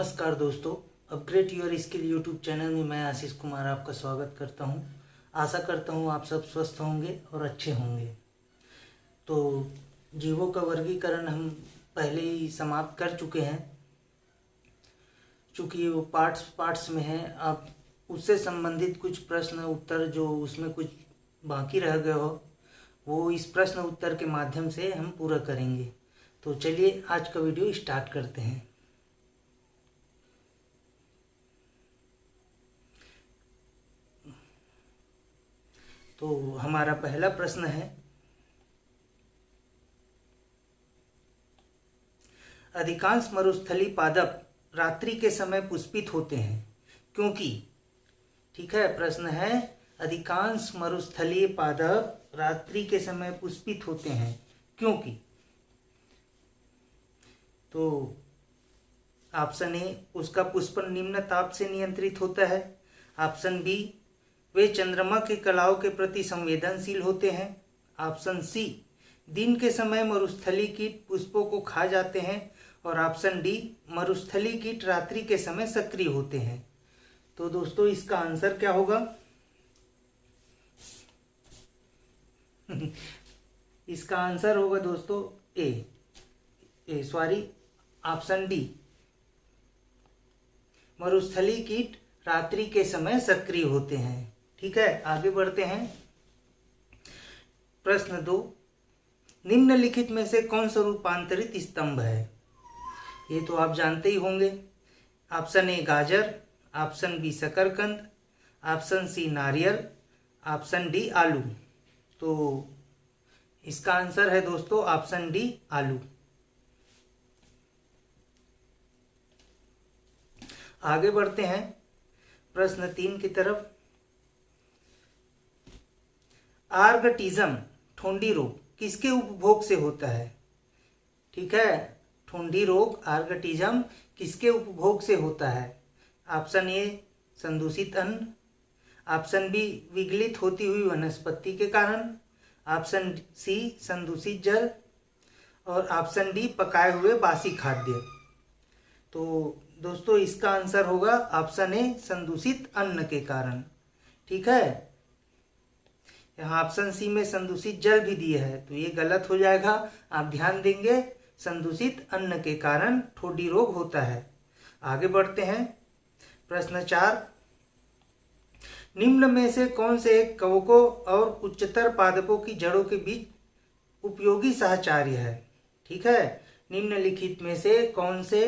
नमस्कार दोस्तों, upgrade your skill YouTube channel में मैं आशीष कुमार आपका स्वागत करता हूं। आशा करता हूं आप सब स्वस्थ होंगे और अच्छे होंगे। तो जीवों का वर्गीकरण हम पहले ही समाप्त कर चुके हैं। चूँकि वो पार्ट्स में है, अब उससे संबंधित कुछ प्रश्न उत्तर जो उसमें कुछ बाकी रह गए हो वो इस प्रश्न उत्तर के माध्यम से हम पूरा करेंगे। तो चलिए आज का वीडियो स्टार्ट करते हैं। तो हमारा पहला प्रश्न है, अधिकांश मरुस्थलीय पादप रात्रि के समय पुष्पित होते हैं क्योंकि, ठीक है, प्रश्न है अधिकांश मरुस्थलीय पादप रात्रि के समय पुष्पित होते हैं क्योंकि। तो ऑप्शन ए, उसका पुष्पन निम्न ताप से नियंत्रित होता है। ऑप्शन बी, वे चंद्रमा के कलाओं के प्रति संवेदनशील होते हैं। ऑप्शन सी, दिन के समय मरुस्थलीय कीट पुष्पों को खा जाते हैं। और ऑप्शन डी, मरुस्थलीय कीट रात्रि के समय सक्रिय होते हैं। तो दोस्तों इसका आंसर क्या होगा? इसका आंसर होगा दोस्तों ऑप्शन डी, मरुस्थलीय कीट रात्रि के समय सक्रिय होते हैं। ठीक है, आगे बढ़ते हैं। प्रश्न 2, निम्नलिखित में से कौन सा रूपांतरित स्तंभ है? ये तो आप जानते ही होंगे। ऑप्शन ए गाजर, ऑप्शन बी शकरकंद, ऑप्शन सी नारियल, ऑप्शन डी आलू। तो इसका आंसर है दोस्तों ऑप्शन डी आलू। आगे बढ़ते हैं प्रश्न 3 की तरफ। आर्गटिज्म ठोंडी रोग किसके उपभोग से होता है? ठीक है, ठोंडी रोग आर्गटिज्म किसके उपभोग से होता है? ऑप्शन ए संदूषित अन्न, ऑप्शन बी विगलित होती हुई वनस्पति के कारण, ऑप्शन सी संदूषित जल, और ऑप्शन डी पकाए हुए बासी खाद्य। तो दोस्तों इसका आंसर होगा ऑप्शन ए संदूषित अन्न के कारण। ठीक है, यहाँ ऑप्शन सी में संदूषित जल भी दिया है तो ये गलत हो जाएगा। आप ध्यान देंगे, संदूषित अन्न के कारण ठोडी रोग होता है। आगे बढ़ते हैं प्रश्न 4, निम्न में से कौन से एक कवकों और उच्चतर पादपों की जड़ों के बीच उपयोगी सहचार्य है? ठीक है, निम्नलिखित में से कौन से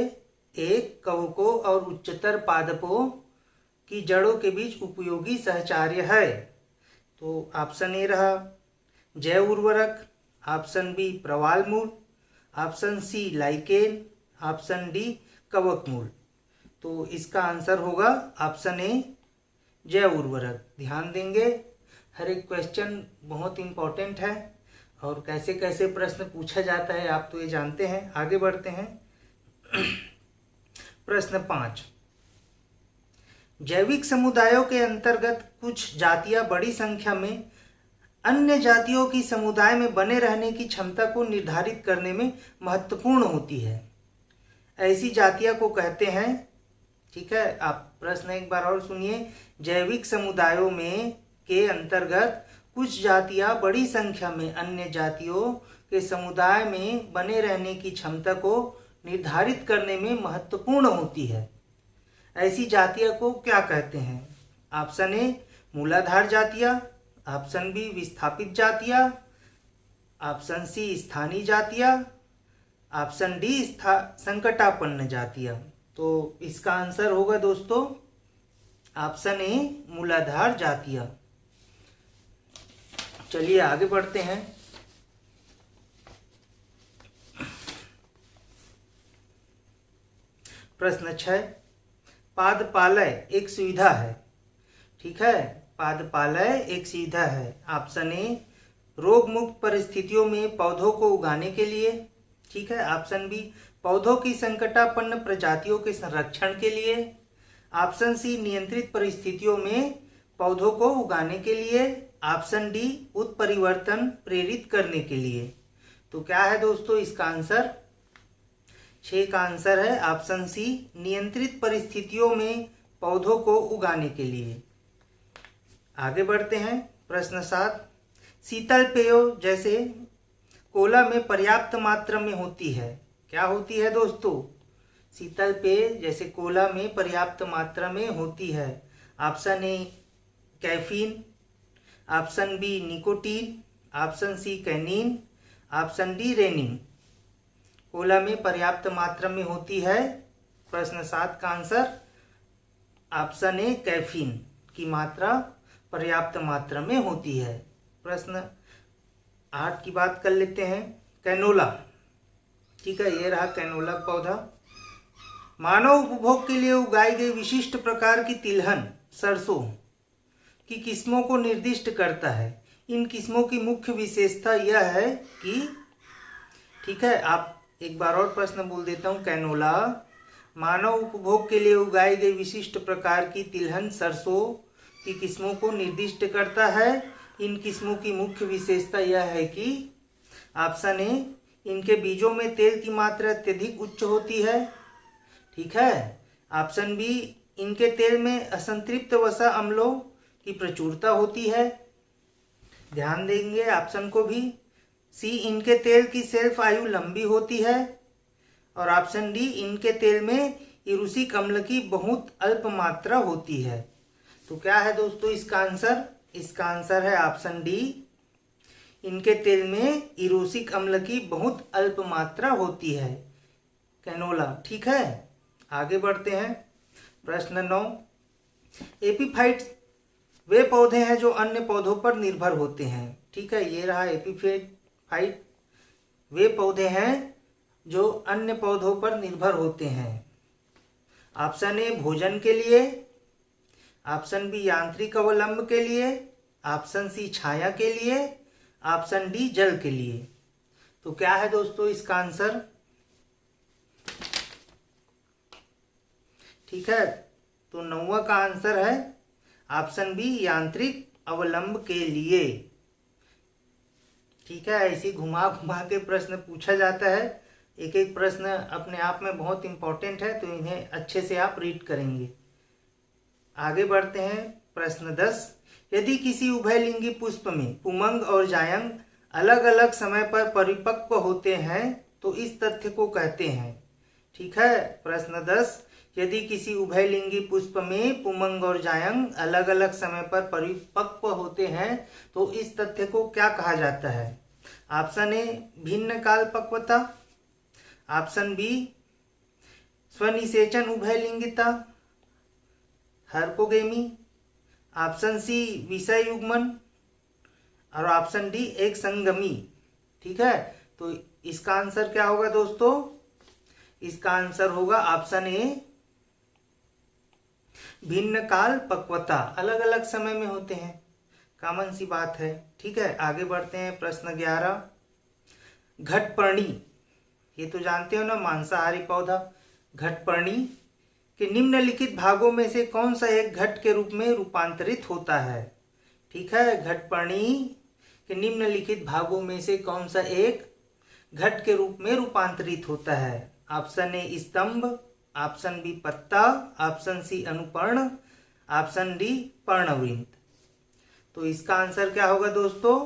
एक कवकों और उच्चतर पादपों की जड़ों के बीच उपयोगी सहचार्य है? तो ऑप्शन ए रहा जैव उर्वरक, ऑप्शन बी प्रवाल मूल, option C lichen, option D कवक मूल। तो इसका आंसर होगा ऑप्शन ए जैव उर्वरक। ध्यान देंगे, हर एक क्वेश्चन बहुत इंपॉर्टेंट है और कैसे कैसे प्रश्न पूछा जाता है आप तो ये जानते हैं। आगे बढ़ते हैं प्रश्न 5, जैविक समुदायों के अंतर्गत कुछ जातियां बड़ी संख्या में अन्य जातियों की समुदाय में बने रहने की क्षमता को निर्धारित करने में महत्वपूर्ण होती है। ऐसी जातियां को कहते हैं, ठीक है, आप प्रश्न एक बार और सुनिए, जैविक समुदायों में के अंतर्गत कुछ जातियां बड़ी संख्या में अन्य जातियों के समुदाय में बने रहने की क्षमता को निर्धारित करने में महत्वपूर्ण होती है। ऐसी जातियां को क्या कहते हैं? ऑप्शन ए मूलाधार जातियां, ऑप्शन बी विस्थापित जातियां, ऑप्शन सी स्थानीय जातियां, ऑप्शन डी संकटापन्न जातियां। तो इसका आंसर होगा दोस्तों ऑप्शन ए मूलाधार जातियां। चलिए आगे बढ़ते हैं। प्रश्न 6, पादपालय एक सुविधा है। ठीक है, पादपालय एक सुविधा है। ऑप्शन ए रोग मुक्त परिस्थितियों में पौधों को उगाने के लिए। ठीक है, ऑप्शन बी पौधों की संकटापन्न प्रजातियों के संरक्षण के लिए। ऑप्शन सी नियंत्रित परिस्थितियों में पौधों को उगाने के लिए। ऑप्शन डी उत्परिवर्तन प्रेरित करने के लिए। तो क्या है दोस्तों इसका आंसर? 6 का आंसर है ऑप्शन सी, नियंत्रित परिस्थितियों में पौधों को उगाने के लिए। आगे बढ़ते हैं। प्रश्न 7, शीतल पेयों जैसे कोला में पर्याप्त मात्रा में होती है। क्या होती है दोस्तों? शीतल पेय जैसे कोला में पर्याप्त मात्रा में होती है। Option A caffeine, option B nicotine, option C कैनीन, ऑप्शन डी रेनिन। कोला में पर्याप्त मात्रा में होती है। प्रश्न 7 का आंसर ऑप्शन ए कैफीन की मात्रा पर्याप्त मात्रा में होती है। प्रश्न 8 की बात कर लेते हैं। कैनोला, ठीक है, ये रहा कैनोला पौधा। मानव उपभोग के लिए उगाई गई विशिष्ट प्रकार की तिलहन सरसों की किस्मों को निर्दिष्ट करता है। इन किस्मों की मुख्य विशेषता यह है कि, ठीक है, आप एक बार और प्रश्न बोल देता हूँ। कैनोला मानव उपभोग के लिए उगाई गई विशिष्ट प्रकार की तिलहन सरसों की किस्मों को निर्दिष्ट करता है। इन किस्मों की मुख्य विशेषता यह है कि ऑप्शन ए, इनके बीजों में तेल की मात्रा अत्यधिक उच्च होती है। ठीक है। ऑप्शन बी, इनके तेल में असंतृप्त वसा अम्लों की प्रचुरता होती है। ध्यान देंगे ऑप्शन को भी। सी, इनके तेल की शेल्फ आयु लंबी होती है। और ऑप्शन डी, इनके तेल में इरूसिक अम्ल की बहुत अल्प मात्रा होती है। तो क्या है दोस्तों इसका आंसर? इसका आंसर है ऑप्शन डी, इनके तेल में इरूसिक अम्ल की बहुत अल्प मात्रा होती है। कैनोला, ठीक है। आगे बढ़ते हैं। प्रश्न 9, एपीफाइट्स वे पौधे हैं जो अन्य पौधों पर निर्भर होते हैं। ठीक है, ये रहा एपीफाइट, वे पौधे हैं जो अन्य पौधों पर निर्भर होते हैं। ऑप्शन ए, भोजन के लिए, ऑप्शन बी, यांत्रिक अवलंब के लिए, ऑप्शन सी, छाया के लिए, ऑप्शन डी, जल के लिए। तो क्या है दोस्तों इसका आंसर? ठीक है, तो 9वां का आंसर है ऑप्शन बी, यांत्रिक अवलंब के लिए। ठीक है, ऐसे घुमा घुमा के प्रश्न पूछा जाता है। एक एक प्रश्न अपने आप में बहुत इंपॉर्टेंट है, तो इन्हें अच्छे से आप रीड करेंगे। आगे बढ़ते हैं। प्रश्न 10, यदि किसी उभयलिंगी पुष्प में पुमंग और जायंग अलग अलग समय पर परिपक्व होते हैं तो इस तथ्य को कहते हैं। ठीक है, प्रश्न 10, यदि किसी उभयलिंगी पुष्प में पुमंग और जायंग अलग अलग समय पर परिपक्व होते हैं तो इस तथ्य को क्या कहा जाता है? ऑप्शन ए, भिन्न काल पक्वता, ऑप्शन बी, स्वनिषेचन उभयलिंगिता हार्पोगेमी, ऑप्शन सी, विषय युग्मन, और ऑप्शन डी, एक संगमी। ठीक है, तो इसका आंसर क्या होगा दोस्तों? इसका आंसर होगा ऑप्शन ए, भिन्न काल पक्वता, अलग अलग समय में होते हैं, कॉमन सी बात है। ठीक है, आगे बढ़ते हैं। प्रश्न 11, घटपर्णी, ये तो जानते हो ना, मांसाहारी पौधा। घटपर्णी के निम्नलिखित भागों में से कौन सा एक घट के रूप में रूपांतरित होता है? ठीक है, घटपर्णी के निम्नलिखित भागों में से कौन सा एक घट के रूप में रूपांतरित होता है? ऑप्शन ए, स्तंभ, ऑप्शन बी, पत्ता, ऑप्शन सी, अनुपर्ण, ऑप्शन डी, पर्णवृंत। तो इसका आंसर क्या होगा दोस्तों?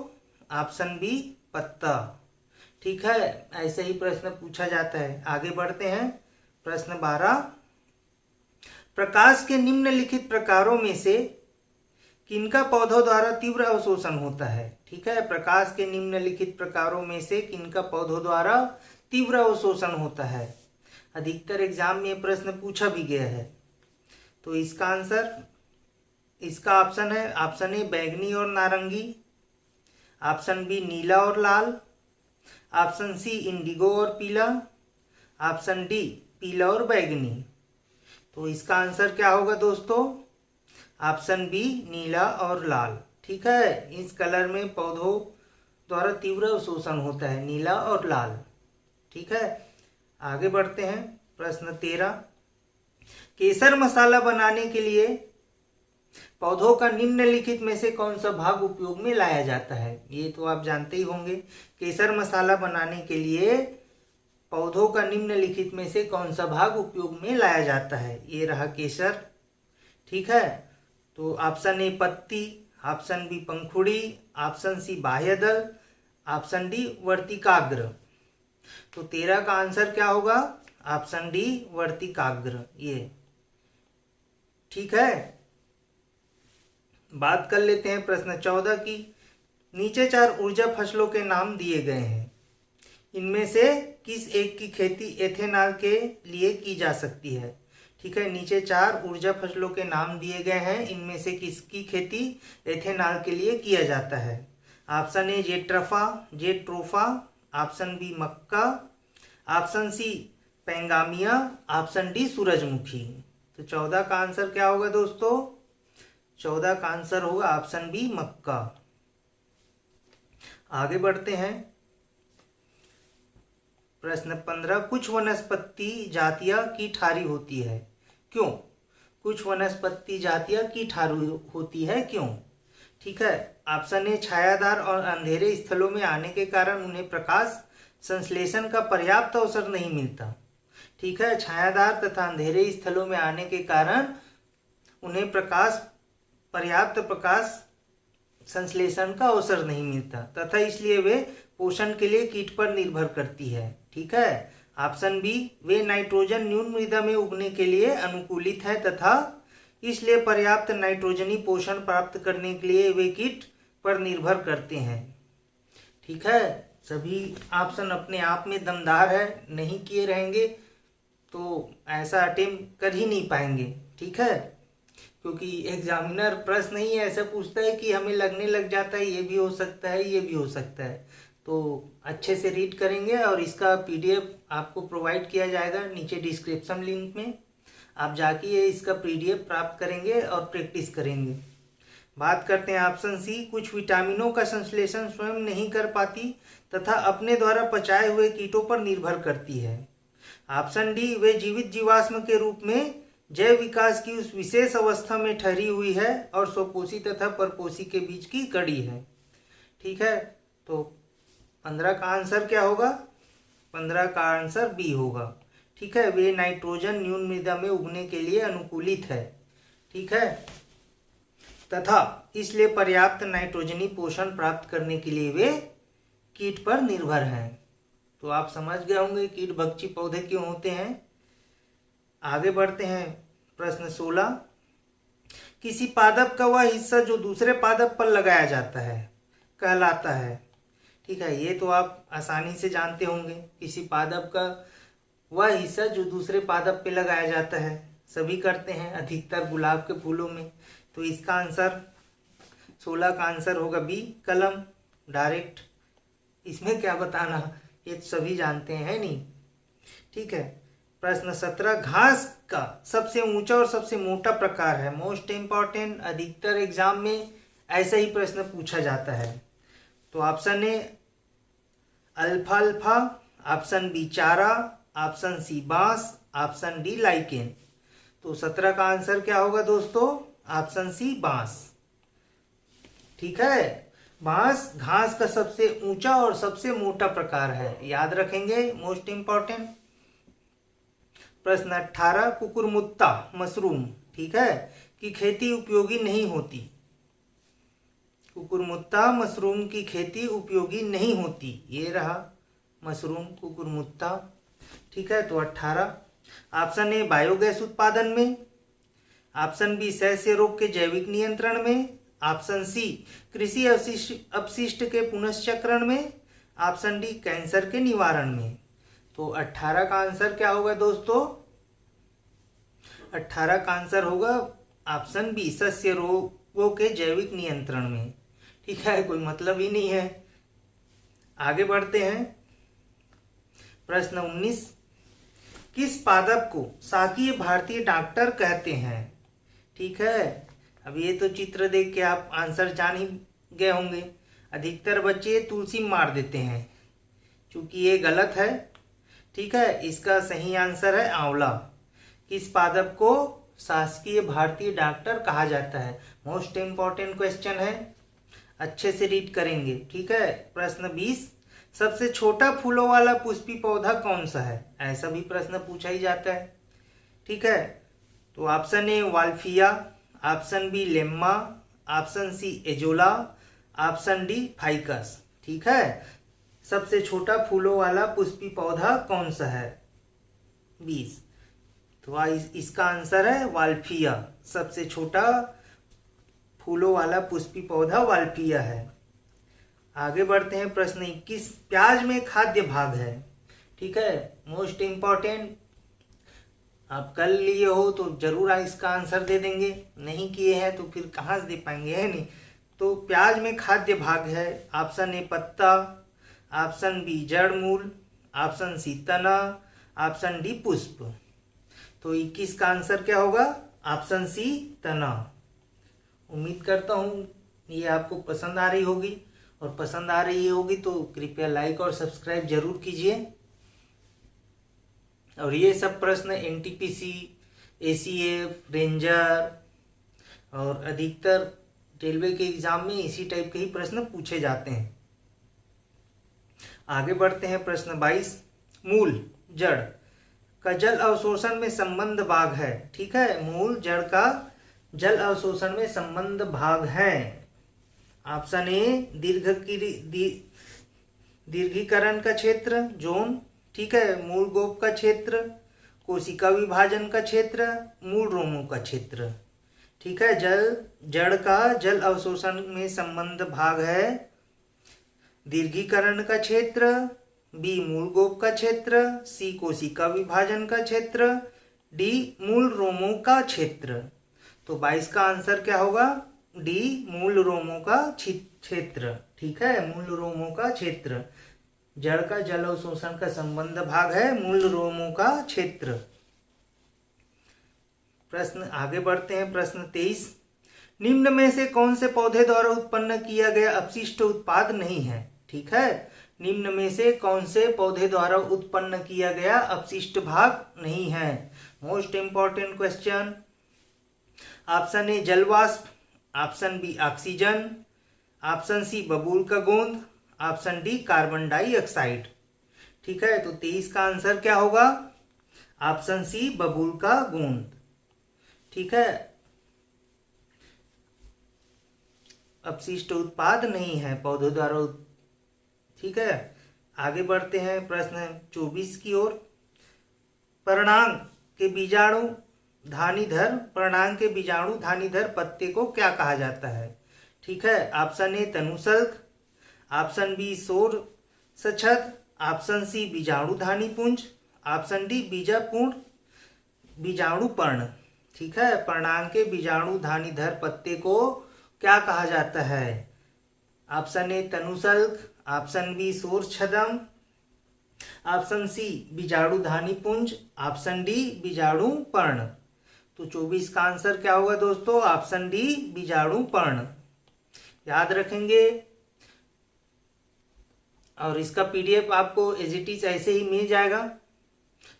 ऑप्शन बी, पत्ता। ठीक है, ऐसे ही प्रश्न पूछा जाता है। आगे बढ़ते हैं। प्रश्न 12, प्रकाश के निम्नलिखित प्रकारों में से किनका पौधों द्वारा तीव्र अवशोषण होता है? ठीक है, प्रकाश के निम्नलिखित प्रकारों में से किनका पौधों द्वारा तीव्र अवशोषण होता है? अधिकतर एग्जाम में प्रश्न पूछा भी गया है। तो इसका आंसर, इसका ऑप्शन है ऑप्शन ए, बैंगनी और नारंगी, ऑप्शन बी, नीला और लाल, ऑप्शन सी, इंडिगो और पीला, ऑप्शन डी, पीला और बैंगनी। तो इसका आंसर क्या होगा दोस्तों? ऑप्शन बी, नीला और लाल। ठीक है, इस कलर में पौधों द्वारा तीव्र अवशोषण होता है, नीला और लाल। ठीक है, आगे बढ़ते हैं। प्रश्न 13, केसर मसाला बनाने के लिए पौधों का निम्नलिखित में से कौन सा भाग उपयोग में लाया जाता है? ये तो आप जानते ही होंगे। केसर मसाला बनाने के लिए पौधों का निम्नलिखित में से कौन सा भाग उपयोग में लाया जाता है? ये रहा केसर। ठीक है, तो ऑप्शन ए पत्ती, ऑप्शन बी पंखुड़ी, ऑप्शन सी बाह्यदल, ऑप्शन डी वर्तिकाग्र। तो 13 का आंसर क्या होगा? ऑप्शन डी वर्तिकाग्र। ये ठीक है। बात कर लेते हैं प्रश्न 14 की। नीचे 4 ऊर्जा फसलों के नाम दिए गए हैं, इनमें से किस एक की खेती एथेनॉल के लिए की जा सकती है? ठीक है, नीचे 4 ऊर्जा फसलों के नाम दिए गए हैं, इनमें से किसकी खेती एथेनॉल के लिए किया जाता है? Option A jatropha, option B मक्का, option C pongamia, option D सूरजमुखी। तो 14 का आंसर क्या होगा दोस्तों? 14 का आंसर होगा ऑप्शन बी मक्का। आगे बढ़ते हैं। प्रश्न 15, कुछ वनस्पति जातियां कीटहारी होती है, क्यों? कुछ वनस्पति जातियां कीटहारी होती है, क्यों? ठीक है, ऑप्शन ए छायादार और अंधेरे स्थलों में आने के कारण उन्हें प्रकाश संश्लेषण का पर्याप्त अवसर नहीं मिलता। ठीक है, छायादार तथा अंधेरे स्थलों में आने के कारण उन्हें पर्याप्त प्रकाश संश्लेषण का अवसर नहीं मिलता तथा इसलिए वे पोषण के लिए कीट पर निर्भर करती है। ठीक है, ऑप्शन बी वे नाइट्रोजन न्यून मृदा में उगने के लिए अनुकूलित है तथा इसलिए पर्याप्त नाइट्रोजनी पोषण प्राप्त करने के लिए वे कीट पर निर्भर करते हैं। ठीक है, सभी ऑप्शन अपने आप में दमदार है, नहीं किए रहेंगे तो ऐसा अटेम्प्ट कर ही नहीं पाएंगे। ठीक है, क्योंकि एग्जामिनर प्रश्न ही ऐसा पूछता है कि हमें लगने लग जाता है ये भी हो सकता है, ये भी हो सकता है। तो अच्छे से रीड करेंगे और इसका पीडीएफ आपको प्रोवाइड किया जाएगा नीचे डिस्क्रिप्शन लिंक में, आप जाके ये इसका पीडीएफ प्राप्त करेंगे और प्रैक्टिस करेंगे। बात करते हैं ऑप्शन सी, कुछ विटामिनों का संश्लेषण स्वयं नहीं कर पाती तथा अपने द्वारा पचाए हुए कीटों पर निर्भर करती है। ऑप्शन डी वे जीवित जीवाश्म के रूप में जैव विकास की उस विशेष अवस्था में ठहरी हुई है और स्वपोषी तथा परपोषी के बीच की कड़ी है। ठीक है, तो 15 का आंसर क्या होगा? 15 का आंसर बी होगा। ठीक है, वे नाइट्रोजन न्यून मृदा में उगने के लिए अनुकूलित है। ठीक है, तथा इसलिए पर्याप्त नाइट्रोजनी पोषण प्राप्त करने के लिए वे कीट पर निर्भर हैं। तो आप समझ गए होंगे कीट भक्षी पौधे क्यों होते हैं। आगे बढ़ते हैं। प्रश्न 16, किसी पादप का वह हिस्सा जो दूसरे पादप पर लगाया जाता है कहलाता है। ठीक है, ये तो आप आसानी से जानते होंगे, किसी पादप का वह हिस्सा जो दूसरे पादप पे लगाया जाता है, सभी करते हैं, अधिकतर गुलाब के फूलों में। तो इसका आंसर 16 का आंसर होगा बी कलम, डायरेक्ट। इसमें क्या बताना, ये तो सभी जानते हैं नहीं। ठीक है, प्रश्न 17, घास का सबसे ऊंचा और सबसे मोटा प्रकार है। मोस्ट इम्पॉर्टेंट, अधिकतर एग्जाम में ऐसा ही प्रश्न पूछा जाता है। तो ऑप्शन ए अल्फाल्फा, ऑप्शन बी चारा, ऑप्शन सी बांस, ऑप्शन डी लाइकेन। तो 17 का आंसर क्या होगा दोस्तों? ऑप्शन सी बांस। ठीक है, बांस घास का सबसे ऊंचा और सबसे मोटा प्रकार है, याद रखेंगे, मोस्ट इंपॉर्टेंट। प्रश्न 18, कुकुरमुत्ता मशरूम, ठीक है, की खेती उपयोगी नहीं होती। कुकुरमुत्ता मशरूम की खेती उपयोगी नहीं होती, ये रहा मशरूम कुकुरमुत्ता। ठीक है, तो 18। ऑप्शन ए बायोगैस उत्पादन में, ऑप्शन बी सैस्य रोग के जैविक नियंत्रण में, ऑप्शन सी कृषि अपशिष्ट के पुनश्चक्रण में, ऑप्शन डी कैंसर के निवारण में। तो 18 का आंसर क्या होगा दोस्तों? 18 का आंसर होगा ऑप्शन बी सस्य रोगों के जैविक नियंत्रण में। ठीक है, कोई मतलब ही नहीं है। आगे बढ़ते हैं। प्रश्न 19, किस पादप को शाकीय भारतीय डॉक्टर कहते हैं? ठीक है, अब ये तो चित्र देख के आप आंसर जान ही गए होंगे। अधिकतर बच्चे तुलसी मार देते हैं, क्योंकि ये गलत है। ठीक है, इसका सही आंसर है आंवला। किस पादप को शासकीय भारतीय डॉक्टर कहा जाता है? मोस्ट इम्पॉर्टेंट क्वेश्चन है, अच्छे से रीड करेंगे। ठीक है, प्रश्न 20, सबसे छोटा फूलों वाला पुष्पी पौधा कौन सा है? ऐसा भी प्रश्न पूछा ही जाता है। ठीक है, तो option A wolffia, option B lemna, option C azolla, option D ficus. ठीक है, सबसे छोटा फूलों वाला पुष्पी पौधा कौन सा है? 20। तो इसका आंसर है वाल्फिया। सबसे छोटा फूलों वाला पुष्पी पौधा वाल्फिया है। आगे बढ़ते हैं, प्रश्न 21। प्याज में खाद्य भाग है। ठीक है, मोस्ट इम्पॉर्टेंट। आप कर लिए हो तो जरूर इसका आंसर दे देंगे, नहीं किए हैं तो फिर कहाँ से दे पाएंगे, है नहीं। तो प्याज में खाद्य भाग है। ऑप्शन ए पत्ता, ऑप्शन बी जड़ मूल, ऑप्शन सी तना, ऑप्शन डी पुष्प। तो 21 का आंसर क्या होगा? ऑप्शन सी तना। उम्मीद करता हूँ ये आपको पसंद आ रही होगी, और पसंद आ रही होगी तो कृपया लाइक और सब्सक्राइब जरूर कीजिए। और ये सब प्रश्न एनटीपीसी, एसीएफ, रेंजर और अधिकतर रेलवे के एग्जाम में इसी टाइप के ही प्रश्न पूछे जाते हैं। आगे बढ़ते हैं, प्रश्न 22। मूल जड़ का जल अवशोषण में संबंध भाग है। ठीक है, मूल जड़ का जल अवशोषण में संबंध भाग है। ऑप्शन ए दीर्घीकरण का क्षेत्र, जोन। ठीक है, मूल गोप का क्षेत्र, कोशिका विभाजन का क्षेत्र, मूल रोमों का क्षेत्र। ठीक है, जड़ का जल अवशोषण में संबंध भाग है दीर्घीकरण का क्षेत्र, बी मूल गोप का क्षेत्र, सी कोशिका विभाजन का क्षेत्र, डी मूल रोमों का क्षेत्र। तो 22 का आंसर क्या होगा? डी मूल रोमों का क्षेत्र। ठीक है, मूल रोमों का क्षेत्र। जड़ का जल अवशोषण का संबंध भाग है मूल रोमों का क्षेत्र। प्रश्न आगे बढ़ते हैं, प्रश्न 23। निम्न में से कौन से पौधे द्वारा उत्पन्न किया गया अपशिष्ट उत्पाद नहीं है? ठीक है, निम्न में से कौन से पौधे द्वारा उत्पन्न किया गया अपशिष्ट भाग नहीं है? Most important question. Option A जलवाष्प, option B oxygen, option C बबूल का गोंद, ऑप्शन डी कार्बन डाइऑक्साइड। ठीक है, तो 23 का आंसर क्या होगा? ऑप्शन सी बबूल का गोंद। ठीक है, अपशिष्ट उत्पाद नहीं है पौधों द्वारा। ठीक है, आगे बढ़ते हैं, प्रश्न 24 की ओर। पर्णांग के बीजाणु धानीधर पत्ते को क्या कहा जाता है? ठीक है, ऑप्शन ए तनुशल्क, ऑप्शन बी सौर सच्छद, ऑप्शन सी बीजाणुधानी पुंज, ऑप्शन डी बीजाणु पर्ण। ठीक है, पर्णांग के बीजाणुधानीधर पत्ते को क्या कहा जाता है? ऑप्शन ए तनुशल्क, ऑप्शन बी सौर छदम, ऑप्शन सी बीजाणुधानी पुंज, ऑप्शन डी बीजाणु पर्ण। तो 24 का आंसर क्या होगा दोस्तों? ऑप्शन डी बीजाणु पर्ण। याद रखेंगे। और इसका पीडीएफ आपको एज इट इज ऐसे ही मिल जाएगा,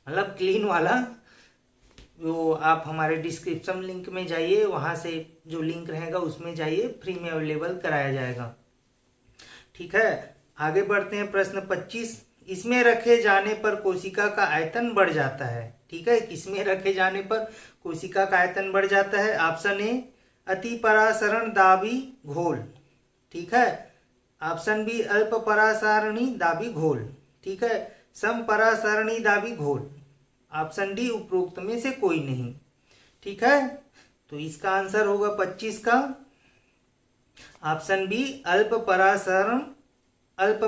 मतलब क्लीन वाला। वो आप हमारे डिस्क्रिप्शन लिंक में जाइए, वहाँ से जो लिंक रहेगा उसमें जाइए, फ्री में अवेलेबल कराया जाएगा। ठीक है, आगे बढ़ते हैं, प्रश्न 25। इसमें रखे जाने पर कोशिका का आयतन बढ़ जाता है। ठीक है, किसमें रखे जाने पर कोशिका का आयतन बढ़ जाता है? ऑप्शन ए अति परासरण दाबी घोल। ठीक है, ऑप्शन बी अल्प परासरणी दाबी घोल। ठीक है, सम परासरणी दाबी घोल। ऑप्शन डी उपरोक्त में से कोई नहीं। ठीक है, तो इसका आंसर होगा 25 का ऑप्शन बी अल्प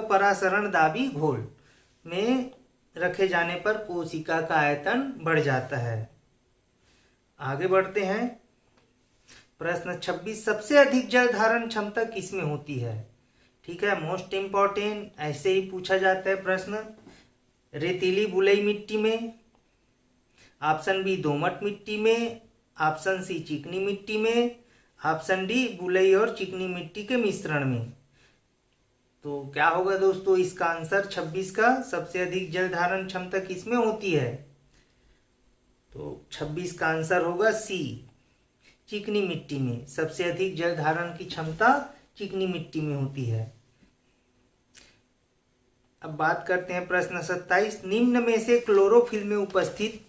परासरण दाबी घोल में रखे जाने पर कोशिका का आयतन बढ़ जाता है। आगे बढ़ते हैं, प्रश्न 26। सबसे अधिक जल धारण क्षमता किसमें होती है? ठीक है, मोस्ट इंपॉर्टेंट, ऐसे ही पूछा जाता है प्रश्न। रेतीली बलुई मिट्टी में, ऑप्शन बी दोमट मिट्टी में, ऑप्शन सी चिकनी मिट्टी में, ऑप्शन डी बलुई और चिकनी मिट्टी के मिश्रण में। तो क्या होगा दोस्तों इसका आंसर 26 का? सबसे अधिक जल धारण क्षमता किसमें होती है? तो 26 का आंसर होगा सी, चिकनी मिट्टी में। सबसे अधिक जल धारण की क्षमता चिकनी मिट्टी में होती है। अब बात करते हैं प्रश्न 27। निम्न में से क्लोरोफिल में उपस्थित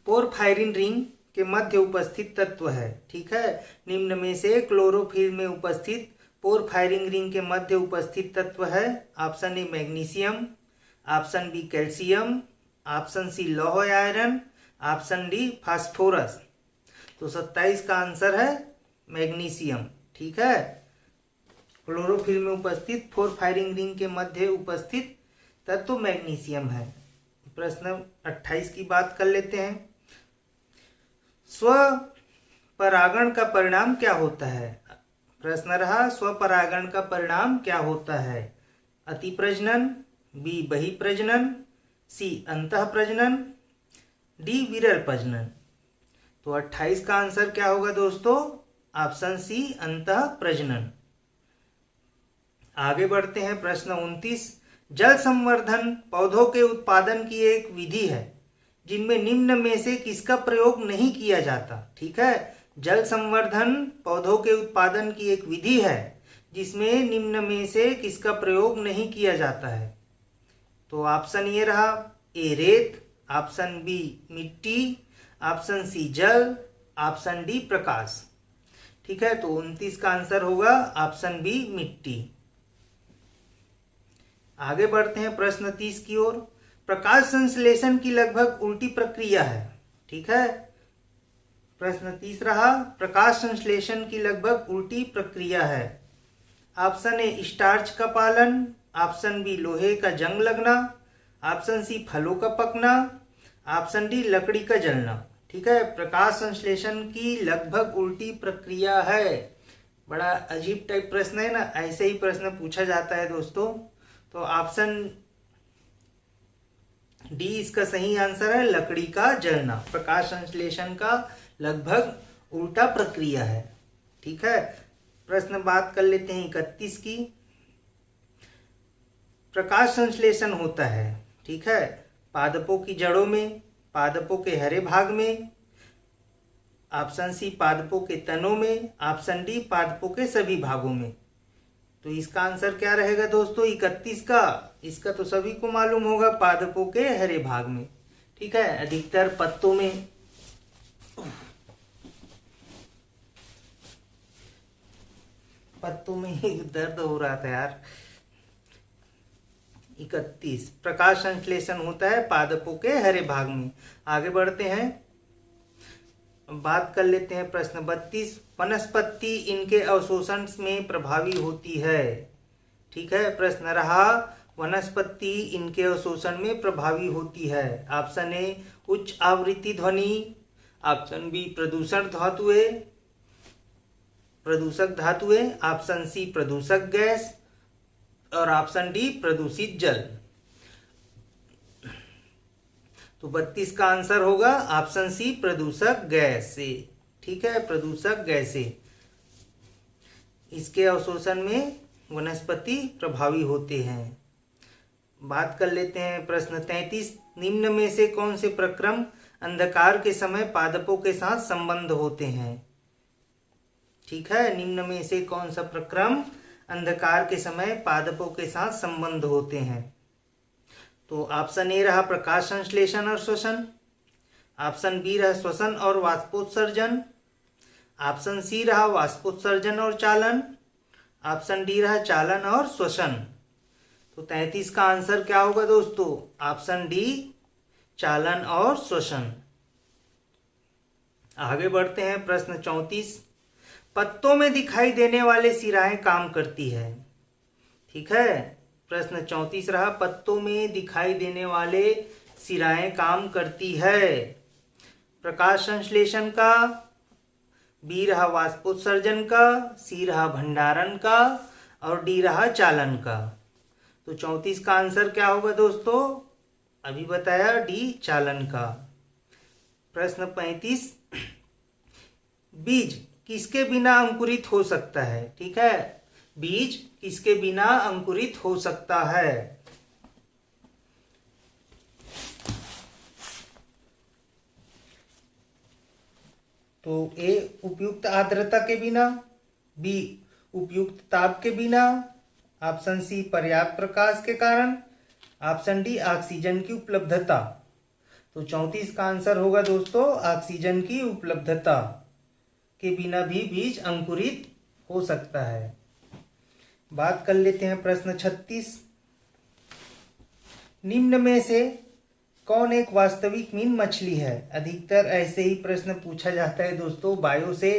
पोरफायरिन रिंग के मध्य उपस्थित तत्व है। ठीक है, निम्न में से क्लोरोफिल में उपस्थित पोरफायरिन रिंग के मध्य उपस्थित तत्व है। Option A magnesium, option B calcium, option C लौह आयरन, ऑप्शन डी फास्फोरस। तो 27 का आंसर है मैग्नीशियम। ठीक है, क्लोरोफिल में उपस्थित पोरफायरिन रिंग के मध्य उपस्थित तत्व मैग्नीशियम है। प्रश्न 28 की बात कर लेते हैं। स्वपरागण का परिणाम क्या होता है? प्रश्न रहा, स्वपरागण का परिणाम क्या होता है? अति प्रजनन, बी बहिप्रजनन, सी अंतः प्रजनन, डी विरल प्रजनन। तो 28 का आंसर क्या होगा दोस्तों? ऑप्शन सी अंतः प्रजनन। आगे बढ़ते हैं प्रश्न 29। जल संवर्धन पौधों के उत्पादन की एक विधि है जिनमें निम्न में से किसका प्रयोग नहीं किया जाता। ठीक है, जल संवर्धन पौधों के उत्पादन की एक विधि है जिसमें निम्न में से किसका प्रयोग नहीं किया जाता है। तो ऑप्शन ये रहा, ए रेत, ऑप्शन बी मिट्टी, ऑप्शन सी जल, ऑप्शन डी प्रकाश। ठीक है, तो 29 का आंसर होगा ऑप्शन बी मिट्टी। आगे बढ़ते हैं प्रश्न 30 की ओर। प्रकाश संश्लेषण की लगभग उल्टी प्रक्रिया है। ठीक है, प्रश्न 30 रहा, प्रकाश संश्लेषण की लगभग उल्टी प्रक्रिया है। ऑप्शन ए स्टार्च का पालन, ऑप्शन बी लोहे का जंग लगना, ऑप्शन सी फलों का पकना, ऑप्शन डी लकड़ी का जलना। ठीक है, प्रकाश संश्लेषण की लगभग उल्टी प्रक्रिया है। बड़ा अजीब टाइप प्रश्न है ना, ऐसे ही प्रश्न पूछा जाता है दोस्तों। तो ऑप्शन डी इसका सही आंसर है, लकड़ी का जलना प्रकाश संश्लेषण का लगभग उल्टा प्रक्रिया है। ठीक है, प्रश्न बात कर लेते हैं 31 की। प्रकाश संश्लेषण होता है, ठीक है, पादपों की जड़ों में, पादपों के हरे भाग में, ऑप्शन सी पादपों के तनों में, ऑप्शन डी पादपों के सभी भागों में। तो इसका आंसर क्या रहेगा दोस्तों 31 का? इसका तो सभी को मालूम होगा, पादपों के हरे भाग में। ठीक है, अधिकतर पत्तों में। पत्तों में ही दर्द हो रहा था यार। 31 प्रकाश संश्लेषण होता है पादपों के हरे भाग में। आगे बढ़ते हैं, बात कर लेते हैं प्रश्न 32। वनस्पति इनके अवशोषण में प्रभावी होती है। ठीक है, प्रश्न रहा, वनस्पति इनके अवशोषण में प्रभावी होती है। ऑप्शन ए उच्च आवृत्ति ध्वनि, ऑप्शन बी प्रदूषक धातुएं, ऑप्शन सी प्रदूषक गैस और ऑप्शन डी प्रदूषित जल। तो 32 का आंसर होगा ऑप्शन सी प्रदूषक गैस से। ठीक है, प्रदूषक गैसें इसके अवशोषण में वनस्पति प्रभावी होते हैं। बात कर लेते हैं प्रश्न 33। निम्न में से कौन से प्रक्रम अंधकार के समय पादपों के साथ संबंध होते हैं? ठीक है, निम्न में से कौन सा प्रक्रम अंधकार के समय पादपों के साथ संबंध होते हैं? तो ऑप्शन ए रहा प्रकाश संश्लेषण और श्वसन, ऑप्शन बी रहा श्वसन और वाष्पोत्सर्जन, ऑप्शन सी रहा वाष्पोत्सर्जन और चालन, ऑप्शन डी रहा चालन और श्वसन। तो 33 का आंसर क्या होगा दोस्तों? ऑप्शन डी चालन और श्वसन। आगे बढ़ते हैं प्रश्न 34। पत्तों में दिखाई देने वाले सिराएं काम करती है। ठीक है, प्रश्न 34 रहा, पत्तों में दिखाई देने वाले सिराएं काम करती है। प्रकाश संश्लेषण का, बी रहा वाष्पोत्सर्जन का, सी रहा भंडारण का और डी रहा चालन का। तो 34 का आंसर क्या होगा दोस्तों? अभी बताया, डी चालन का। प्रश्न 35। बीज किसके बिना अंकुरित हो सकता है? ठीक है, बीज किसके बिना अंकुरित हो सकता है? तो ए उपयुक्त आर्द्रता के बिना, बी उपयुक्त ताप के बिना, ऑप्शन सी पर्याप्त प्रकाश के कारण, ऑप्शन डी ऑक्सीजन की उपलब्धता। तो 34 का आंसर होगा दोस्तों ऑक्सीजन की उपलब्धता के बिना भी बीज अंकुरित हो सकता है। बात कर लेते हैं प्रश्न 36। निम्न में से कौन एक वास्तविक मीन मछली है? अधिकतर ऐसे ही प्रश्न पूछा जाता है दोस्तों बायो से,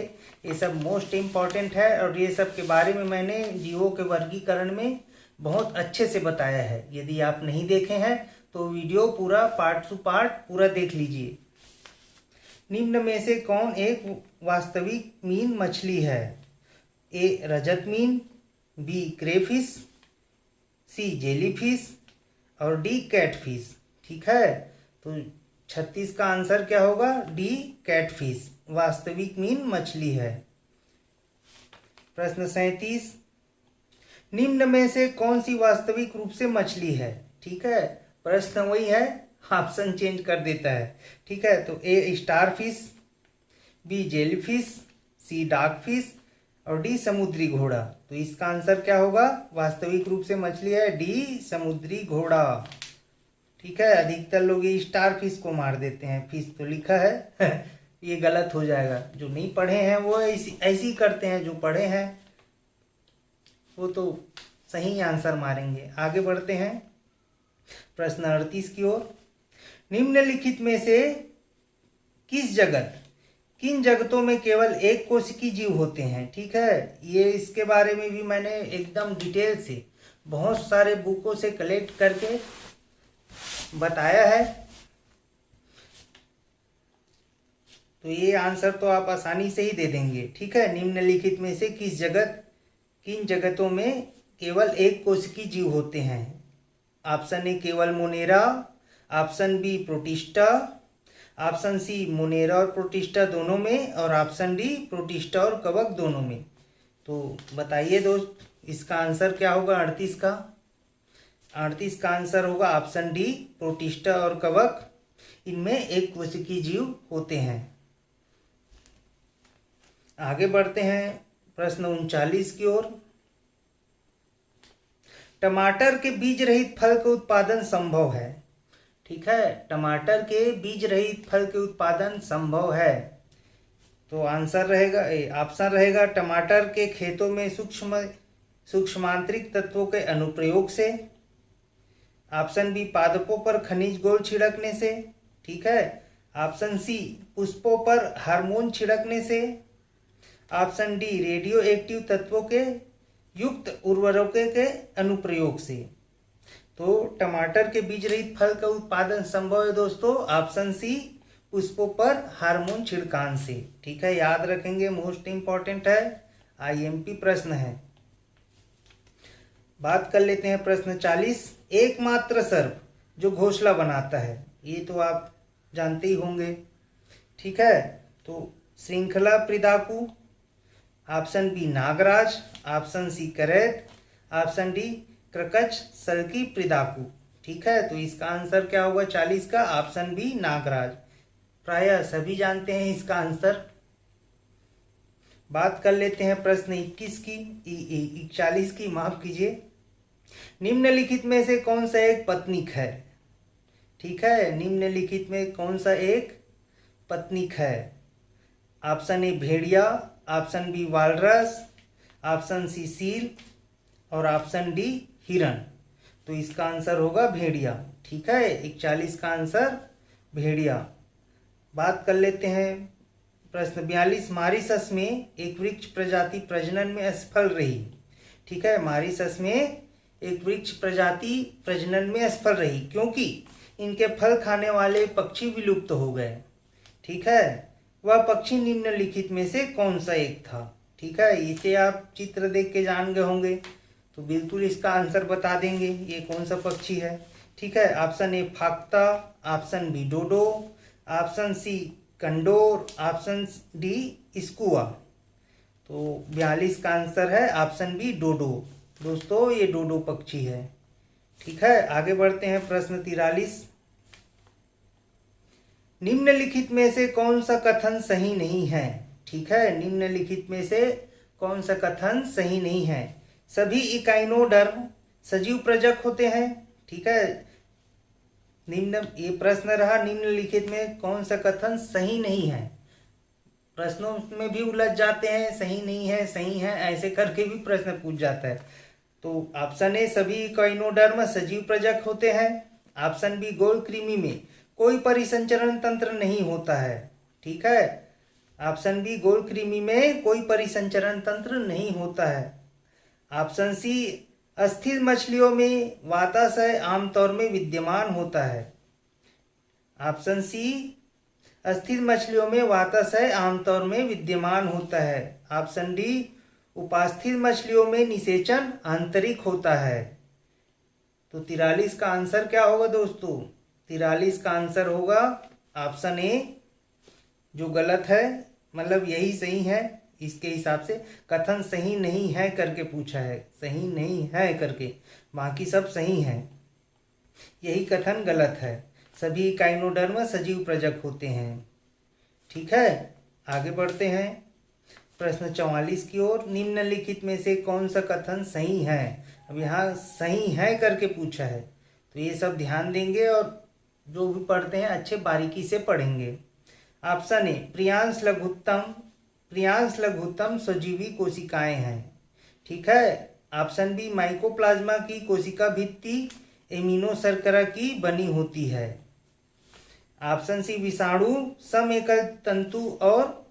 ये सब मोस्ट इम्पॉर्टेंट है और ये सब के बारे में मैंने जीवों के वर्गीकरण में बहुत अच्छे से बताया है। यदि आप नहीं देखे हैं तो वीडियो पूरा पार्ट टू पार्ट पूरा देख लीजिए। निम्न में से कौन एक वास्तविक मीन मछली है? ए रजत मीन, बी क्रेफिश, सी जेलीफिश और डी कैटफिश। ठीक है, तो 36 का आंसर क्या होगा? डी कैटफिश वास्तविक मीन मछली है। प्रश्न 37। निम्न में से कौन सी वास्तविक रूप से मछली है? ठीक है, प्रश्न वही है, ऑप्शन चेंज कर देता है। ठीक है, तो ए स्टार फिश, बी जेलीफिश, सी डार्क फिश और डी समुद्री घोड़ा। तो इसका आंसर क्या होगा? वास्तविक रूप से मछली है डी समुद्री घोड़ा। ठीक है, अधिकतर लोग ये स्टार फिश को मार देते हैं, फिश तो लिखा है ये गलत हो जाएगा। जो नहीं पढ़े हैं वो ऐसी करते हैं, जो पढ़े हैं वो तो सही आंसर मारेंगे। आगे बढ़ते हैं प्रश्न 38 की ओर। निम्नलिखित में से किन जगतों में केवल एक कोशिकीय जीव होते हैं? ठीक है, ये इसके बारे में भी मैंने एकदम डिटेल से बहुत सारे बुकों से कलेक्ट करके बताया है। तो ये आंसर तो आप आसानी से ही दे देंगे। ठीक है, निम्नलिखित में से किन जगतों में केवल एक कोशिकीय जीव होते हैं? ऑप्शन ए केवल Monera, option B Protista, option C Monera और प्रोटिस्टा दोनों में और ऑप्शन डी प्रोटिस्टा और कवक दोनों में। तो बताइए दोस्त, इसका आंसर क्या होगा 38 का? 38 का आंसर होगा ऑप्शन डी प्रोटिस्टा और कवक, इनमें एक कोशिकीय जीव होते हैं। आगे बढ़ते हैं प्रश्न 39 की ओर। टमाटर के बीज रहित फल का उत्पादन संभव है? ठीक है, टमाटर के बीज रहित फल के उत्पादन संभव है। तो आंसर रहेगा ऑप्शन रहेगा टमाटर के खेतों में सूक्ष्मांतरिक तत्वों के अनुप्रयोग से, ऑप्शन बी पादपों पर खनिज घोल छिड़कने से, ठीक है, ऑप्शन सी पुष्पों पर हार्मोन छिड़कने से, ऑप्शन डी रेडियो एक्टिव तत्वों के युक्त उर्वरकों के अनुप्रयोग से। तो टमाटर के बीज रहित फल का उत्पादन संभव है दोस्तों, ऑप्शन सी पुष्पों पर हार्मोन छिड़कान से। ठीक है, याद रखेंगे, मोस्ट इंपॉर्टेंट है, आईएमपी प्रश्न है। बात कर लेते हैं प्रश्न 40। एकमात्र सर्प जो घोंसला बनाता है, ये तो आप जानते ही होंगे। ठीक है, तो श्रृंखला प्रिदाकु, ऑप्शन बी नागराज, ऑप्शन सी करैत, ऑप्शन डी क्रकच सल्की प्रिदाकु। ठीक है, तो इसका आंसर क्या होगा 40 का? Option B Nagraj. प्रायः सभी जानते हैं इसका आंसर। बात कर लेते हैं प्रश्न 41 की 40 की, माफ कीजिए। निम्नलिखित में से कौन सा एक पत्नीक है? ठीक है, निम्नलिखित में कौन सा एक पत्नीक है? ऑप्शन ए भेड़िया, option B walrus, option C seal और ऑप्शन डी हिरन। तो इसका आंसर होगा भेड़िया। ठीक है, 41 का आंसर भेड़िया। बात कर लेते हैं प्रश्न 42। मॉरीशस में एक वृक्ष प्रजाति प्रजनन में असफल रही। ठीक है, मॉरीशस में एक वृक्ष प्रजाति प्रजनन में असफल रही क्योंकि इनके फल खाने वाले पक्षी विलुप्त हो गए। ठीक है, वह पक्षी निम्नलिखित में से कौन सा एक था? ठीक है, इसे आप चित्र देख के जान गए होंगे, तो बिल्कुल इसका आंसर बता देंगे ये कौन सा पक्षी है। ठीक है, ऑप्शन ए फाख्ता, option B dodo, option C condor, option D skua. तो 42 का आंसर है ऑप्शन बी डोडो। दोस्तों, ये डोडो पक्षी है। ठीक है, आगे बढ़ते हैं प्रश्न 43। निम्नलिखित में से कौन सा कथन सही नहीं है? ठीक है, निम्नलिखित में से कौन सा कथन सही नहीं है? सभी इकाइनोडर्म सजीव प्रजक होते हैं। ठीक है, निम्न ये प्रश्न रहा, निम्नलिखित में कौन सा कथन सही नहीं है। प्रश्नों में भी उलझ जाते हैं, सही नहीं है, सही है, ऐसे करके भी प्रश्न पूछ जाता है। तो ऑप्शन ए सभी इकाइनोडर्म सजीव प्रजक होते हैं। ऑप्शन बी गोल कृमि में कोई परिसंचरण तंत्र नहीं होता है। ठीक है, ऑप्शन बी गोल कृमि में कोई परिसंचरण तंत्र नहीं होता है। ऑप्शन सी अस्थिर मछलियों में वाताशय आमतौर में विद्यमान होता है। ऑप्शन सी अस्थिर मछलियों में वाताशय आमतौर में विद्यमान होता है। ऑप्शन डी उपास्थिर मछलियों में निषेचन आंतरिक होता है। तो 43 का आंसर क्या होगा दोस्तों? 43 का आंसर होगा ऑप्शन ए, जो गलत है, मतलब यही सही है। इसके हिसाब से कथन सही नहीं है करके पूछा है, सही नहीं है करके, बाकी सब सही है, यही कथन गलत है। सभी इकाइनोडर्म सजीव प्रजक होते हैं। ठीक है, आगे बढ़ते हैं प्रश्न 44 की ओर। निम्नलिखित में से कौन सा कथन सही है? अब यहाँ सही है करके पूछा है, तो ये सब ध्यान देंगे और जो भी पढ़ते हैं अच्छे बारीकी से पढ़ेंगे। ऑप्शन ए प्रियांश लघुत्तम स्वजीवी कोशिकाएं हैं। ठीक है। ऑप्शन बी माइकोप्लाज्मा की कोशिका भित्ति एमिनो शर्करा की बनी होती है। ऑप्शन सी विषाणु सम एकल तंतु और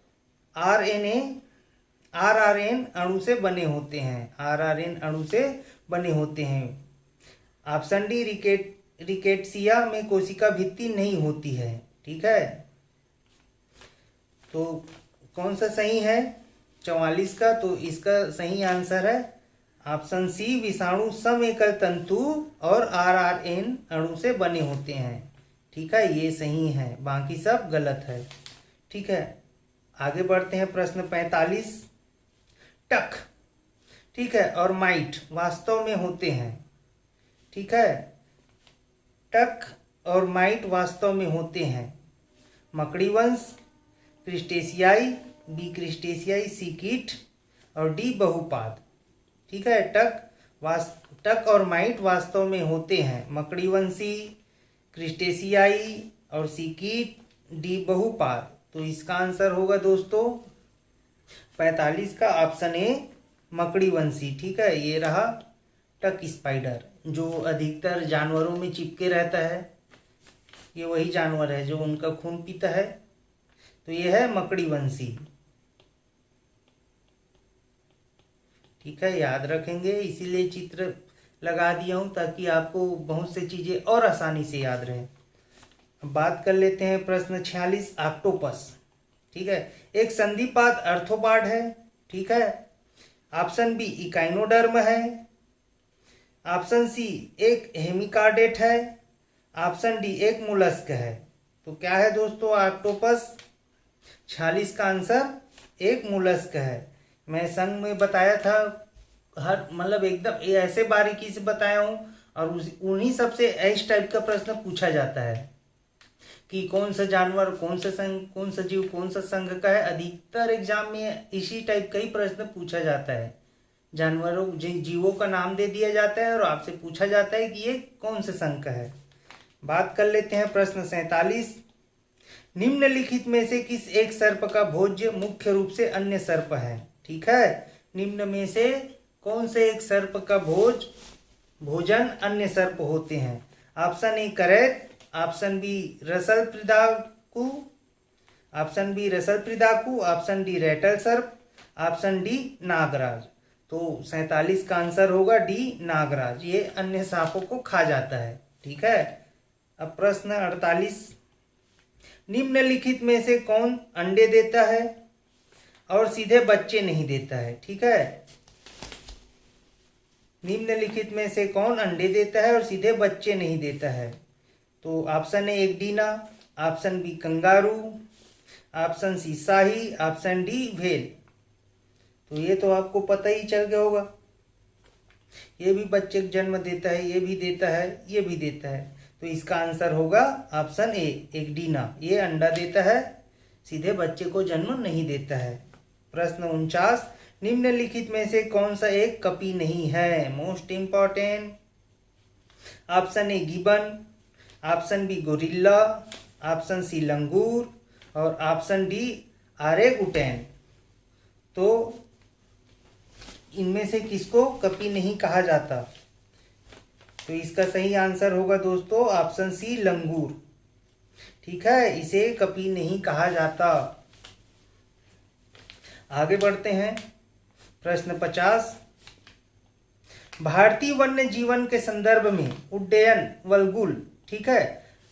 आरआरएन अणु से बने होते हैं, आरआरएन अणु से बने होते हैं। ऑप्शन डी रिकेट्सिया में कोशिका भित्ति नहीं होती है। ठीक है, तो कौन सा सही है 44 का? तो इसका सही आंसर है ऑप्शन सी विषाणु सम एकल तंतु और आरआरएन अणु से बने होते हैं। ठीक है, ये सही है, बाकी सब गलत है। ठीक है, आगे बढ़ते हैं प्रश्न 45। टक, ठीक है, और माइट वास्तव में होते हैं। ठीक है, टक और माइट वास्तव में होते हैं। मकड़ी वंश, क्रिस्टेशियाई, बी क्रिस्टेशियाई, सी कीट और डी बहुपाद। ठीक है, टक और माइट वास्तव में होते हैं। मकड़ी वंशी, क्रिस्टेशियाई और सी कीट, डी बहुपाद। तो इसका आंसर होगा दोस्तों 45 का ऑप्शन ए मकड़ी वंशी। ठीक है, ये रहा टक स्पाइडर, जो अधिकतर जानवरों में चिपके रहता है। ये वही जानवर है जो उनका खून पीता है, तो ये है मकड़ी वंशी। ठीक है, याद रखेंगे, इसीलिए चित्र लगा दिया हूं ताकि आपको बहुत सी चीजें और आसानी से याद रहे। अब बात कर लेते हैं प्रश्न 46 ऑक्टोपस। ठीक है, एक संधिपाद अर्थोपाड है। ठीक है, ऑप्शन बी इकाइनोडर्म है। ऑप्शन सी एक हेमिकार्डेट है। ऑप्शन डी एक मोलस्क है। तो क्या है दोस्तों ऑक्टोपस? 46 का आंसर एक मोलस्क है। मैं संग में बताया था, हर मतलब एकदम ऐसे बारीकी से बताया हूँ, और उन्हीं सबसे इस टाइप का प्रश्न पूछा जाता है कि कौन सा जानवर, कौन सा संघ, कौन सा जीव, कौन सा संघ का है। अधिकतर एग्जाम में इसी टाइप का ही प्रश्न पूछा जाता है। जानवरों जीवों का नाम दे दिया जाता है और आपसे पूछा जाता है कि ये कौन से संघ का है। बात कर लेते हैं प्रश्न 47। निम्नलिखित में से किस एक सर्प का भोज्य मुख्य रूप से अन्य सर्प है? ठीक है, निम्न में से कौन से एक सर्प का भोजन अन्य सर्प होते हैं? ऑप्शन ए करैत, ऑप्शन बी रसल प्रिदाकू, ऑप्शन बी रसल प्रिदाकू, ऑप्शन डी रेटल सर्प, ऑप्शन डी नागराज। तो 47 का आंसर होगा डी नागराज, ये अन्य सांपों को खा जाता है। ठीक है, अब प्रश्न 48। निम्नलिखित में से कौन अंडे देता है और सीधे बच्चे नहीं देता है? ठीक है, निम्नलिखित में से कौन अंडे देता है और सीधे बच्चे नहीं देता है? तो option A echidna, option B kangaroo, option C शाही, ऑप्शन डी व्हेल। तो ये तो आपको पता ही चल गया होगा, ये भी बच्चे को जन्म देता है, ये भी देता है, ये भी देता है। तो इसका आंसर होगा ऑप्शन ए एग्डीना, ये अंडा देता है, सीधे बच्चे को जन्म नहीं देता है। प्रश्न 49। निम्नलिखित में से कौन सा एक कपी नहीं है? Most important. Option A gibbon, option B gorilla, option C लंगूर और ऑप्शन डी ऑरेंगुटैन। तो इनमें से किसको कपी नहीं कहा जाता? तो इसका सही आंसर होगा दोस्तों ऑप्शन सी लंगूर। ठीक है, इसे कपी नहीं कहा जाता। आगे बढ़ते हैं। प्रश्न 50। भारतीय वन्य जीवन के संदर्भ में उड्डयन वल्गुल, ठीक है,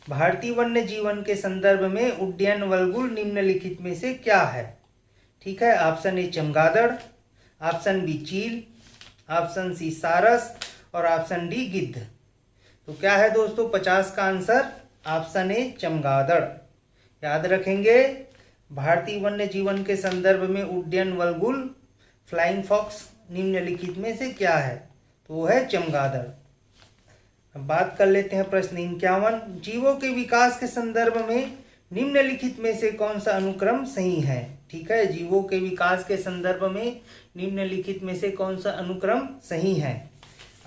भारतीय वन्य जीवन के संदर्भ में उड्डयन वल्गुल निम्नलिखित में से क्या है? ठीक है, ऑप्शन ए चमगादड़, ऑप्शन बी चील, ऑप्शन सी सारस और ऑप्शन डी गिद्ध। तो क्या है दोस्तों 50 का आंसर? ऑप्शन ए चमगादड़। याद रखेंगे, भारतीय वन्य जीवन के संदर्भ में उड्डयन वल्गुल फ्लाइंग फॉक्स निम्नलिखित में से क्या है? तो वो है चमगादड़। अब बात कर लेते हैं प्रश्न 51। जीवों के विकास के संदर्भ में निम्नलिखित में से कौन सा अनुक्रम सही है? ठीक है, जीवों के विकास के संदर्भ में निम्नलिखित में से कौन सा अनुक्रम सही है?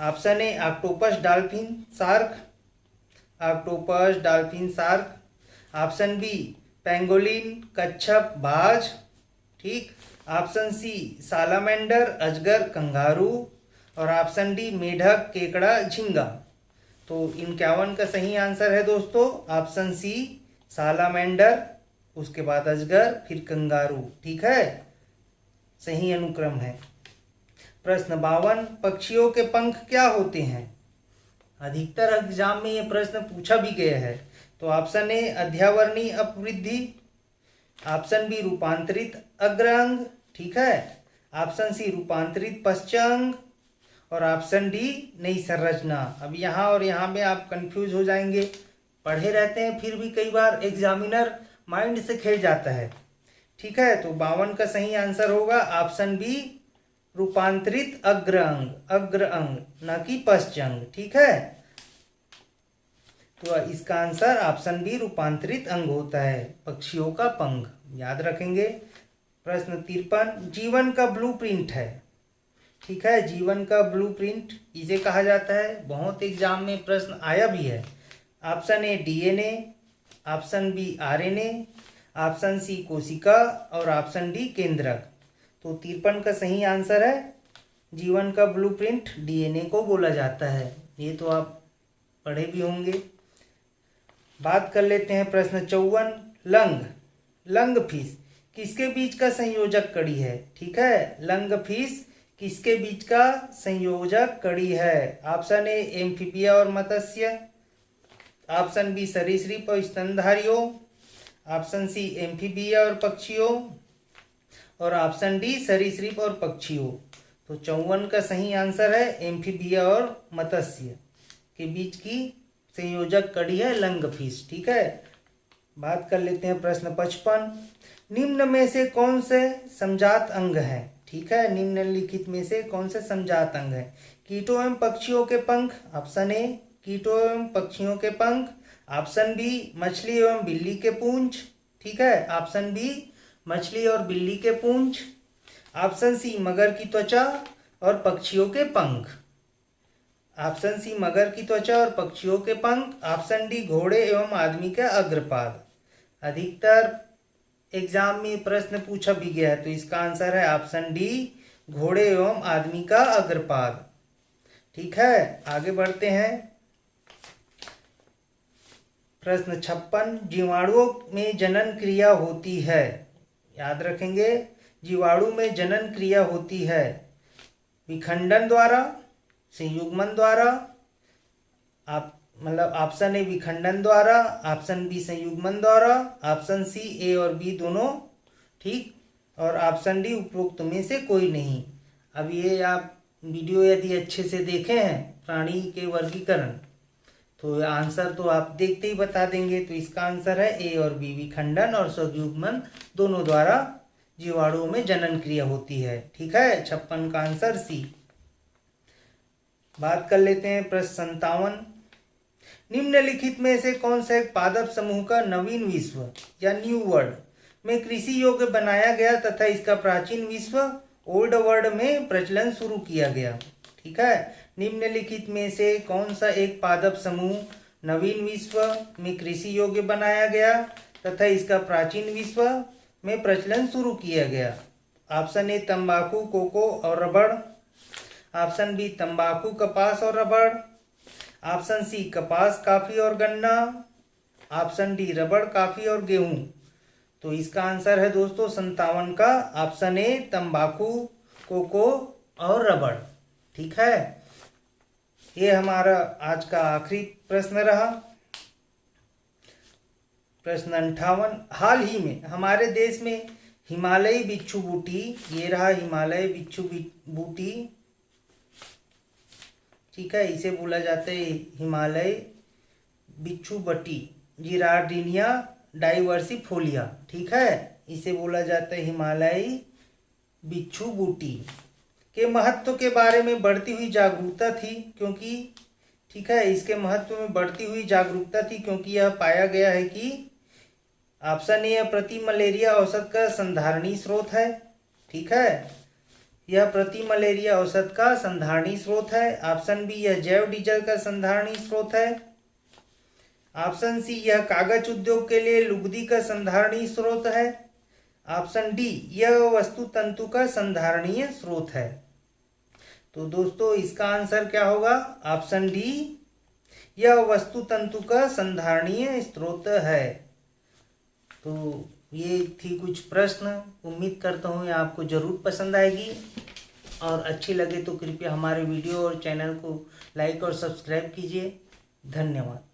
Option A octopus dolphin shark, octopus dolphin shark, option B pangolin कच्छप बाज, ठीक, ऑप्शन सी सालामेंडर अजगर कंगारू और ऑप्शन डी मेढक केकड़ा झींगा। तो 51 का सही आंसर है दोस्तों ऑप्शन सी सालामेंडर, उसके बाद अजगर, फिर कंगारू। ठीक है, सही अनुक्रम है। प्रश्न 52। पक्षियों के पंख क्या होते हैं? अधिकतर एग्जाम में ये प्रश्न पूछा भी गया है। तो ऑप्शन ए अध्यावरणीय अपवृद्धि, ऑप्शन बी रूपांतरित अग्रांग, ठीक है, ऑप्शन सी रूपांतरित पश्चांग और ऑप्शन डी नई संरचना। अब यहाँ और यहाँ में आप कंफ्यूज हो जाएंगे, पढ़े रहते हैं फिर भी कई बार एग्जामिनर माइंड से खेल जाता है। ठीक है, तो 52 का सही आंसर होगा ऑप्शन बी रूपांतरित अग्र अंग, न कि पश्चांग। ठीक है, तो इसका आंसर ऑप्शन बी रूपांतरित अंग होता है पक्षियों का पंख। याद रखेंगे। प्रश्न 53। जीवन का ब्लूप्रिंट है, ठीक है, जीवन का ब्लूप्रिंट इसे कहा जाता है। बहुत एग्जाम में प्रश्न आया भी है। Option A DNA, option B RNA, option C कोशिका और ऑप्शन डी केंद्रक। तो 53 का सही आंसर है जीवन का ब्लूप्रिंट डीएनए को बोला जाता है। ये तो आप पढ़े भी होंगे। बात कर लेते हैं प्रश्न 54। लंग फिश किसके बीच का संयोजक कड़ी है? ठीक है, लंग फिश किसके बीच का संयोजक कड़ी है? ऑप्शन ए एम्फीबिया और मत्स्य, ऑप्शन बी सरीसृप और स्तनधारियों, ऑप्शन सी एम्फीबिया और पक्षियों और ऑप्शन डी सरीसृप और पक्षियों। तो 54 का सही आंसर है एम्फीबिया और मत्स्य के बीच की संयोजक कड़ी है लंग फिश। ठीक है, बात कर लेते हैं प्रश्न 55। निम्न में से कौन से समजात अंग है? ठीक है, निम्नलिखित में से कौन से समजात अंग है? कीटों एवं पक्षियों के पंख, ऑप्शन ए कीटों एवं पक्षियों के पंख, ऑप्शन बी मछली एवं बिल्ली के पूंछ, ठीक है, ऑप्शन बी मछली और बिल्ली के पूंछ, ऑप्शन सी मगर की त्वचा और पक्षियों के पंख, ऑप्शन सी मगर की त्वचा और पक्षियों के पंख, ऑप्शन डी घोड़े एवं आदमी का अग्रपाद। अधिकतर एग्जाम में प्रश्न पूछा भी गया है, तो इसका आंसर है ऑप्शन डी घोड़े एवं आदमी का अग्रपाद। ठीक है, आगे बढ़ते हैं। प्रश्न 56। जीवाणुओं में जनन क्रिया होती है। याद रखेंगे, जीवाणु में जनन क्रिया होती है विखंडन द्वारा, संयुग्मन द्वारा, आप मतलब ऑप्शन ए विखंडन द्वारा, ऑप्शन बी संयुग्मन द्वारा, ऑप्शन सी ए और बी दोनों, ठीक, और ऑप्शन डी उपरोक्त में से कोई नहीं। अब ये आप वीडियो यदि अच्छे से देखे हैं प्राणी के वर्गीकरण, तो आंसर तो आप देखते ही बता देंगे। तो इसका आंसर है ए और बी, विखंडन और संयुग्मन दोनों द्वारा जीवाणुओं में जनन क्रिया होती है। ठीक है, 56 का आंसर सी। बात कर लेते हैं प्रश्न 57। निम्नलिखित में से कौन सा एक पादप समूह का नवीन विश्व या न्यू वर्ल्ड में कृषि योग्य बनाया गया तथा इसका प्राचीन विश्व ओल्ड वर्ल्ड में प्रचलन शुरू किया गया। ठीक है, निम्नलिखित में से कौन सा एक पादप समूह नवीन विश्व में कृषि योग्य बनाया गया तथा इसका प्राचीन विश्व में प्रचलन शुरू किया गया? ऑप्शन ए तंबाकू, कोको और रबड़। ऑप्शन बी तंबाकू, कपास और रबड़। ऑप्शन सी कपास, काफी और गन्ना। ऑप्शन डी रबड़, काफी और गेहूं। तो इसका आंसर है दोस्तों 57 का ऑप्शन ए तंबाकू, कोको और रबड़। ठीक है, ये हमारा आज का आखिरी प्रश्न रहा। प्रश्न 58, हाल ही में हमारे देश में हिमालयी बिच्छू बूटी, ये रहा हिमालय बिच्छू बूटी, ठीक है, इसे बोला जाता है हिमालय बिच्छू बटी, जिरार्डिनिया डाइवर्सिफोलिया। ठीक है, इसे बोला जाता है हिमालयी बिच्छू बूटी के महत्व के बारे में बढ़ती हुई जागरूकता थी, क्योंकि ठीक है, इसके महत्व में बढ़ती हुई जागरूकता थी क्योंकि यह पाया गया है कि ऑप्शन ए प्रति मलेरिया औसत का संधारणी स्रोत है। ठीक है, यह प्रति मलेरिया औसत का संधारणी स्रोत है। ऑप्शन बी यह जैव डीजल का संधारणी स्रोत है। ऑप्शन सी यह कागज उद्योग के लिए लुगदी का संधारणीय स्रोत है। ऑप्शन डी यह वस्तु तंतु का संधारणीय स्रोत है। तो दोस्तों इसका आंसर क्या होगा? ऑप्शन डी यह वस्तु तंतु का संधारणीय स्रोत है। तो ये थी कुछ प्रश्न, उम्मीद करता हूँ ये आपको जरूर पसंद आएगी और अच्छी लगे तो कृपया हमारे वीडियो और चैनल को लाइक और सब्सक्राइब कीजिए। धन्यवाद।